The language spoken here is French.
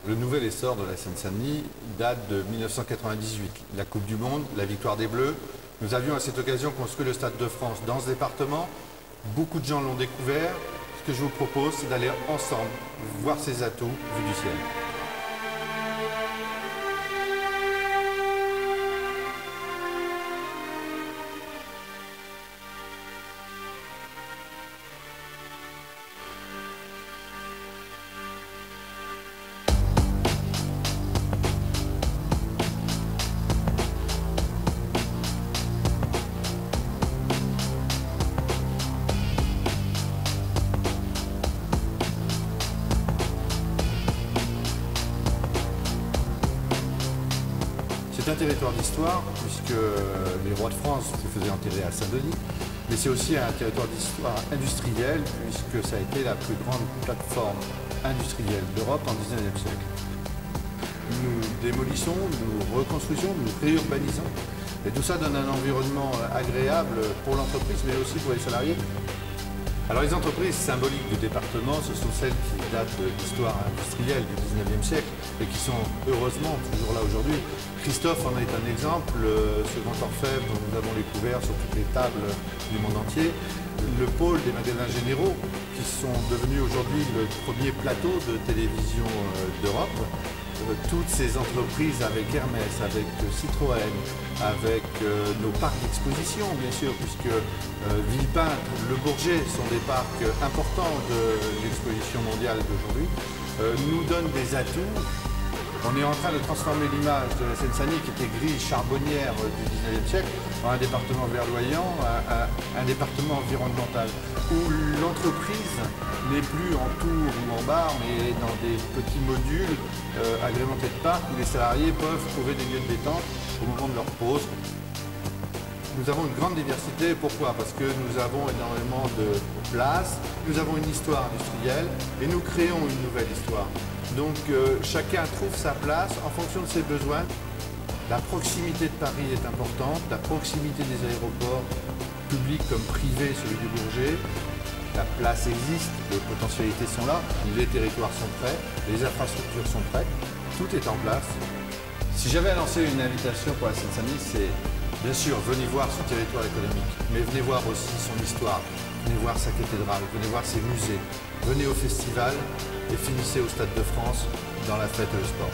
Le nouvel essor de la Seine-Saint-Denis date de 1998. La Coupe du Monde, la victoire des Bleus. Nous avions à cette occasion construit le Stade de France dans ce département. Beaucoup de gens l'ont découvert. Ce que je vous propose, c'est d'aller ensemble voir ses atouts vus du ciel. C'est un territoire d'histoire, puisque les rois de France se faisaient enterrer à Saint-Denis, mais c'est aussi un territoire d'histoire industrielle, puisque ça a été la plus grande plateforme industrielle d'Europe en 19e siècle. Nous démolissons, nous reconstruisons, nous réurbanisons, et tout ça donne un environnement agréable pour l'entreprise, mais aussi pour les salariés. Alors les entreprises symboliques du département, ce sont celles qui datent de l'histoire industrielle du 19e siècle et qui sont heureusement toujours là aujourd'hui. Christophe en est un exemple, ce grand orfèvre dont nous avons les couverts sur toutes les tables du monde entier. Le pôle des magasins généraux qui sont devenus aujourd'hui le premier plateau de télévision d'Europe. Toutes ces entreprises avec Hermès, avec Citroën, avec nos parcs d'exposition bien sûr, puisque Villepinte, Le Bourget sont des parcs importants de l'exposition mondiale d'aujourd'hui, nous donnent des atouts. On est en train de transformer l'image de la Seine-Saint-Denis qui était grille charbonnière du 19e siècle en un département verdoyant, un département environnemental où l'entreprise n'est plus en tour ou en bar mais dans des petits modules agrémentés de parcs où les salariés peuvent trouver des lieux de détente au moment de leur pause. Nous avons une grande diversité, pourquoi? Parce que nous avons énormément de places, nous avons une histoire industrielle et nous créons une nouvelle histoire. Donc chacun trouve sa place en fonction de ses besoins. La proximité de Paris est importante, la proximité des aéroports, publics comme privés, celui du Bourget. La place existe, les potentialités sont là, les territoires sont prêts, les infrastructures sont prêtes, tout est en place. Si j'avais à lancer une invitation pour la Seine-Saint-Denis, c'est bien sûr, venez voir ce territoire économique, mais venez voir aussi son histoire, venez voir sa cathédrale, venez voir ses musées, venez au festival et finissez au Stade de France dans la fête et le sport.